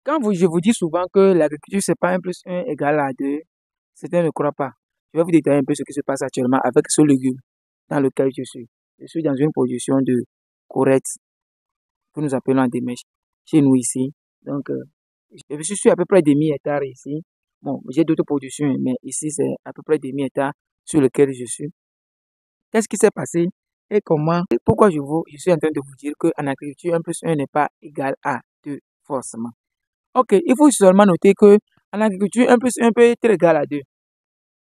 Je vous dis souvent que l'agriculture, c'est pas 1 plus 1 égale à 2, certains ne croient pas. Je vais vous détailler un peu ce qui se passe actuellement avec ce légume dans lequel je suis. Je suis dans une production de courette que nous appelons en démèche chez nous ici. Donc, je suis sur à peu près demi-hectare ici. Bon, j'ai d'autres productions, mais ici, c'est à peu près demi-hectare sur lequel je suis. Qu'est-ce qui s'est passé et comment et pourquoi je suis en train de vous dire qu'en agriculture, 1 plus 1 n'est pas égal à 2 forcément. Ok, il faut seulement noter que en agriculture, 1 plus 1 peut être égal à 2.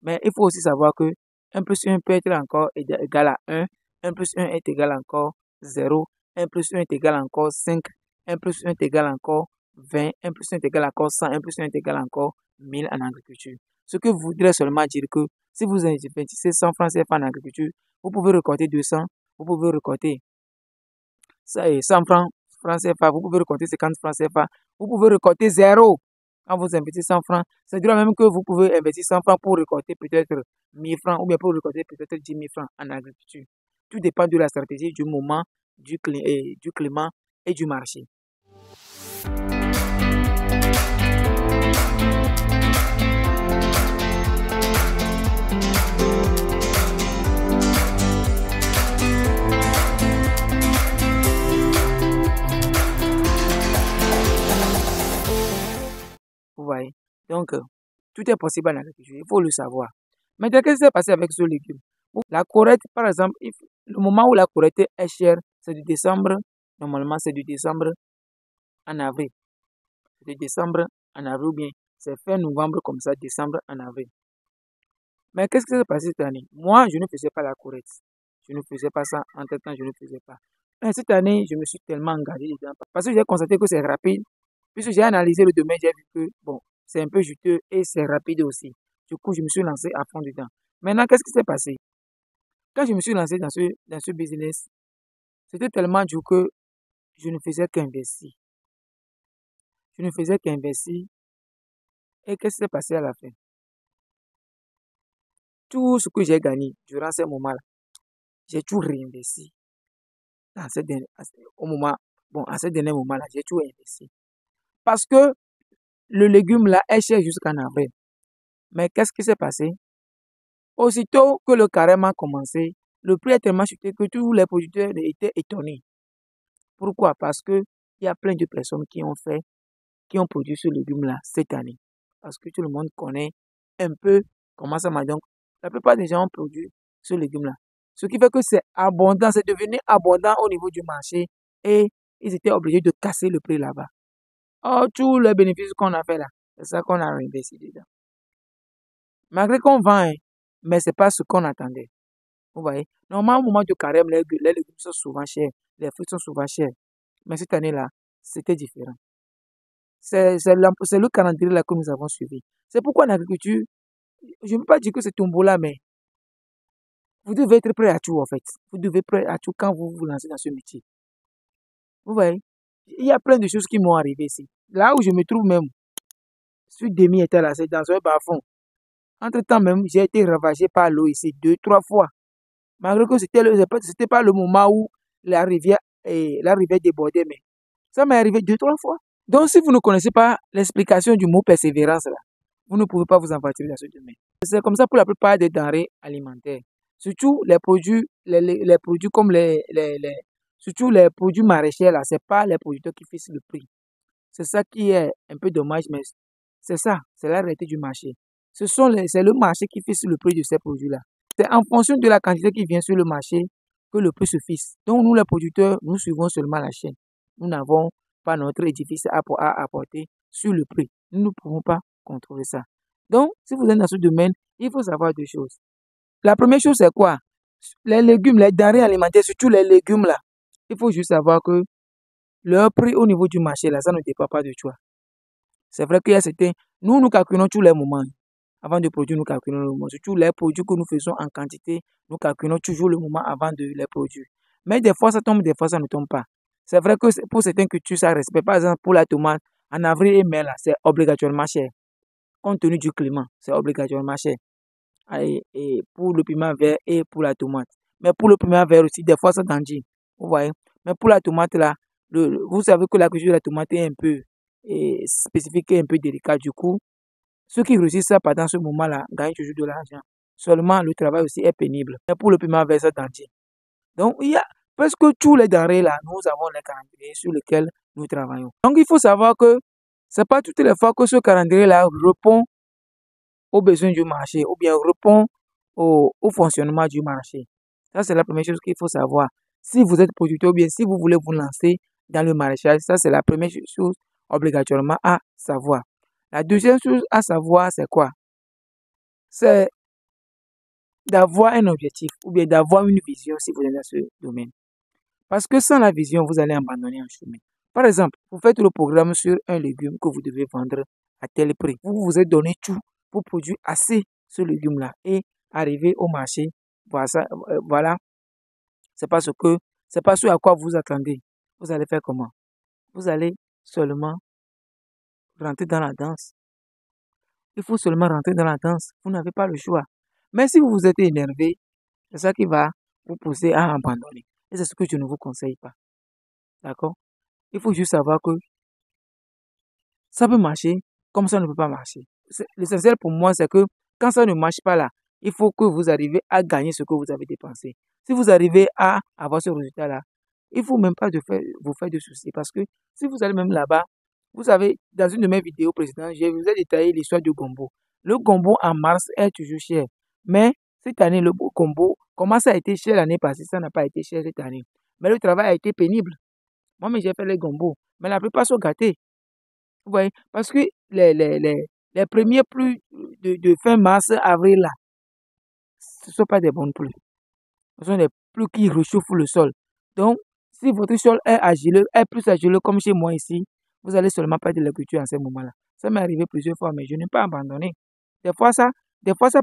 Mais il faut aussi savoir que 1 plus 1 peut être encore égal à 1, 1 plus 1 est égal à encore 0, 1 plus 1 est égal à encore 5, 1 plus 1 est égal à encore 20, 1 plus 1 est égal à encore 100, 1 plus 1 est égal à encore 1000 en agriculture. Ce que voudrait seulement dire que si vous investissez 100 francs CFA en agriculture, vous pouvez récolter 200, vous pouvez récolter 100 francs CFA, vous pouvez récolter 50 francs CFA, vous pouvez récolter 0 quand vous investissez 100 francs. C'est dire même que vous pouvez investir 100 francs pour récolter peut-être 1000 francs ou bien pour récolter peut-être 10 000 francs en agriculture. Tout dépend de la stratégie, du moment, du climat et du marché. Vous voyez? Donc, tout est possible en agriculture, il faut le savoir. Maintenant, qu'est-ce qui s'est passé avec ce légume? La corette, par exemple, le moment où la corette est chère, c'est de décembre, normalement c'est de décembre en avril. C'est de décembre en avril ou bien c'est fin novembre comme ça, décembre en avril. Mais qu'est-ce qui s'est passé cette année? Moi, je ne faisais pas la corette. Je ne faisais pas ça, entre-temps, je ne faisais pas. Mais cette année, je me suis tellement engagé dedans parce que j'ai constaté que c'est rapide. Puisque j'ai analysé le domaine, j'ai vu que bon, c'est un peu juteux et c'est rapide aussi. Du coup, je me suis lancé à fond dedans. Maintenant, qu'est-ce qui s'est passé? Quand je me suis lancé dans ce business, c'était tellement dur que je ne faisais qu'investir. Je ne faisais qu'investir. Et qu'est-ce qui s'est passé à la fin? Tout ce que j'ai gagné durant ces moments-là, j'ai tout réinvesti. À ce dernier moment-là, j'ai tout investi. Parce que le légume là est cher jusqu'en avril. Mais qu'est-ce qui s'est passé? Aussitôt que le carême a commencé, le prix est tellement chuté que tous les producteurs étaient étonnés. Pourquoi? Parce que il y a plein de personnes qui ont produit ce légume-là cette année. Parce que tout le monde connaît un peu comment ça marche. Donc, la plupart des gens ont produit ce légume-là. Ce qui fait que c'est abondant, c'est devenu abondant au niveau du marché et ils étaient obligés de casser le prix là-bas. Oh, tous les bénéfices qu'on a fait là, c'est ça qu'on a réinvesti dedans. Malgré qu'on vend, mais ce n'est pas ce qu'on attendait. Vous voyez, normalement, au moment du carême, les légumes sont souvent chers, les fruits sont souvent chers. Mais cette année-là, c'était différent. C'est le calendrier là que nous avons suivi. C'est pourquoi en agriculture, je ne peux pas dire que c'est tombola, mais vous devez être prêt à tout en fait. Vous devez être prêt à tout quand vous vous lancez dans ce métier. Vous voyez, il y a plein de choses qui m'ont arrivé ici. Là où je me trouve même, sur demi-hectare là, c'est dans un bas-fond. Entre-temps même, j'ai été ravagé par l'eau ici 2, 3 fois. Malgré que c'était pas le moment où la rivière débordait, mais ça m'est arrivé 2, 3 fois. Donc, si vous ne connaissez pas l'explication du mot persévérance, là, vous ne pouvez pas vous aventurer dans ce domaine. C'est comme ça pour la plupart des denrées alimentaires. Surtout les produits, les produits comme surtout les produits maraîchers, là, c'est pas les producteurs qui fixent le prix. C'est ça qui est un peu dommage, mais c'est ça, c'est la réalité du marché. C'est le marché qui fixe le prix de ces produits-là. C'est en fonction de la quantité qui vient sur le marché que le prix se fixe. Donc, nous, les producteurs, nous suivons seulement la chaîne. Nous n'avons pas notre édifice à apporter sur le prix. Nous ne pouvons pas contrôler ça. Donc, si vous êtes dans ce domaine, il faut savoir 2 choses. La première chose, c'est quoi? Les légumes, les denrées alimentaires, surtout les légumes là. Il faut juste savoir que leur prix au niveau du marché là, ça ne dépend pas de toi. C'est vrai qu'il y a certains, nous calculons tous les moments. Avant de produire, nous calculons le moment. Surtout les produits que nous faisons en quantité, nous calculons toujours le moment avant de les produire. Mais des fois, ça tombe, des fois, ça ne tombe pas. C'est vrai que pour certaines cultures, ça respecte. Par exemple, pour la tomate, en avril et mai, là, c'est obligatoirement cher. Compte tenu du climat, c'est obligatoirement cher. Et pour le piment vert et pour la tomate. Mais pour le piment vert aussi, des fois, ça tendit. Vous voyez. Mais pour la tomate, là, vous savez que la culture de la tomate est un peu spécifique et un peu délicat. Du coup, ceux qui réussissent ça pendant ce moment-là gagnent toujours de l'argent. Seulement, le travail aussi est pénible. Et pour le paiement vers cet entier. Donc, il y a presque tous les denrées là, nous avons les calendriers sur lesquels nous travaillons. Donc, il faut savoir que ce n'est pas toutes les fois que ce calendrier-là répond aux besoins du marché ou bien répond au fonctionnement du marché. Ça, c'est la première chose qu'il faut savoir. Si vous êtes producteur ou bien si vous voulez vous lancer dans le maraîchage, ça, c'est la première chose obligatoirement à savoir. La deuxième chose à savoir, c'est quoi? C'est d'avoir un objectif ou bien d'avoir une vision si vous êtes dans ce domaine. Parce que sans la vision, vous allez abandonner en chemin. Par exemple, vous faites le programme sur un légume que vous devez vendre à tel prix. Vous vous êtes donné tout pour produire assez ce légume-là et arriver au marché. Voilà, c'est pas ce à quoi vous attendez. Vous allez faire comment? Vous allez seulement rentrer dans la danse. Il faut seulement rentrer dans la danse. Vous n'avez pas le choix. Mais si vous vous êtes énervé, c'est ça qui va vous pousser à abandonner. Et c'est ce que je ne vous conseille pas. D'accord? Il faut juste savoir que ça peut marcher comme ça ne peut pas marcher. L'essentiel pour moi, c'est que quand ça ne marche pas là, il faut que vous arrivez à gagner ce que vous avez dépensé. Si vous arrivez à avoir ce résultat-là, il ne faut même pas vous faire de soucis. Parce que si vous allez même là-bas, vous savez, dans une de mes vidéos précédentes, je vous ai détaillé l'histoire du gombo. Le gombo en mars est toujours cher. Mais cette année, le gombo, comment ça a été cher l'année passée, ça n'a pas été cher cette année. Mais le travail a été pénible. Moi, mais j'ai fait les gombos. Mais la plupart sont gâtés. Vous voyez, parce que les premiers pluies de fin mars, avril, là, ce ne sont pas des bonnes pluies. Ce sont des pluies qui réchauffent le sol. Donc, si votre sol est agileux, est plus agileux comme chez moi ici, vous allez seulement perdre de l'agriculture en ce moment-là. Ça m'est arrivé plusieurs fois, mais je n'ai pas abandonné. Des fois, ça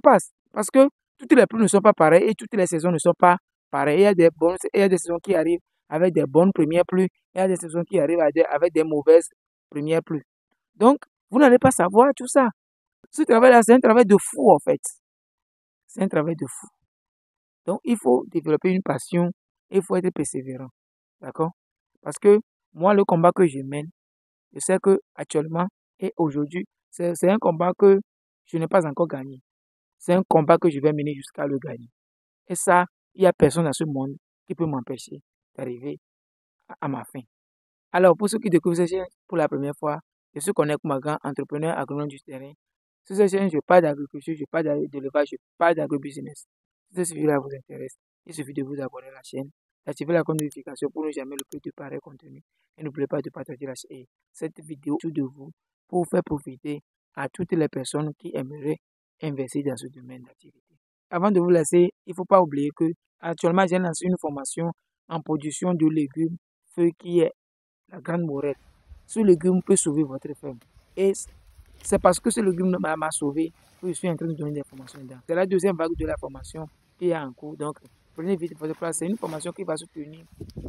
passe. Parce que toutes les pluies ne sont pas pareilles et toutes les saisons ne sont pas pareilles. Il y a des saisons qui arrivent avec des bonnes premières pluies. Il y a des saisons qui arrivent avec des mauvaises premières pluies. Donc, vous n'allez pas savoir tout ça. Ce travail-là, c'est un travail de fou, en fait. C'est un travail de fou. Donc, il faut développer une passion et il faut être persévérant. D'accord? Parce que moi, le combat que je mène, je sais que actuellement et aujourd'hui, c'est un combat que je n'ai pas encore gagné. C'est un combat que je vais mener jusqu'à le gagner. Et ça, il n'y a personne dans ce monde qui peut m'empêcher d'arriver à ma fin. Alors, pour ceux qui découvrent cette chaîne pour la première fois, je suis Connect Magan, entrepreneur agronome du terrain. Sur cette chaîne, je parle d'agriculture, je parle d'élevage, je parle d'agrobusiness. Si ce sujet-là vous intéresse, il suffit de vous abonner à la chaîne, d'activer la notification pour ne jamais louper de pareils contenus. Et n'oubliez pas de partager cette vidéo autour de vous pour faire profiter à toutes les personnes qui aimeraient investir dans ce domaine d'activité. Avant de vous laisser, il ne faut pas oublier que actuellement, j'ai lancé une formation en production de légumes feuilles qui est la grande morelle. Ce légume peut sauver votre ferme. Et c'est parce que ce légume m'a sauvé que je suis en train de donner des formations dedans. C'est la deuxième vague de la formation qui est en cours. Donc, prenez vite votre place. C'est une formation qui va se tenir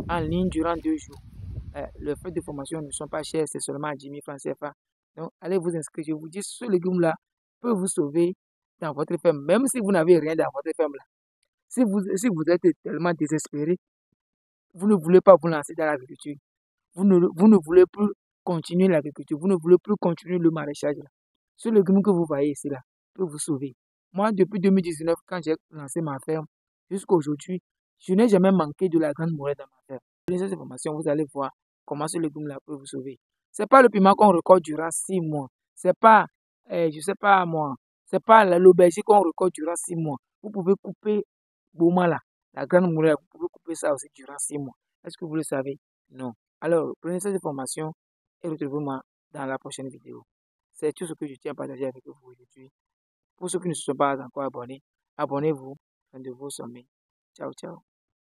en ligne durant 2 jours. Les frais de formation ne sont pas chers, c'est seulement à 10 000 francs CFA. Donc, allez vous inscrire. Je vous dis, ce légume-là peut vous sauver dans votre ferme, même si vous n'avez rien dans votre ferme là. Si vous êtes tellement désespéré, vous ne voulez pas vous lancer dans l'agriculture. Vous ne voulez plus continuer l'agriculture, vous ne voulez plus continuer le maraîchage. Là. Ce légume que vous voyez ici, là, peut vous sauver. Moi, depuis 2019, quand j'ai lancé ma ferme, jusqu'à aujourd'hui, je n'ai jamais manqué de la grande morelle dans ma ferme. Dans cette information, vous allez voir comment ce légume-là peut vous sauver. Ce n'est pas le piment qu'on récolte durant 6 mois. Ce n'est pas, je sais pas moi, c'est pas l'aubergine qu'on récolte durant 6 mois. Vous pouvez couper Bouma là, la grande morelle, vous pouvez couper ça aussi durant 6 mois. Est-ce que vous le savez? Non. Alors, prenez cette information et retrouvez-moi dans la prochaine vidéo. C'est tout ce que je tiens à partager avec vous aujourd'hui. Pour ceux qui ne se sont pas encore abonnés, abonnez-vous. Rendez-vous au sommet. Ciao, ciao.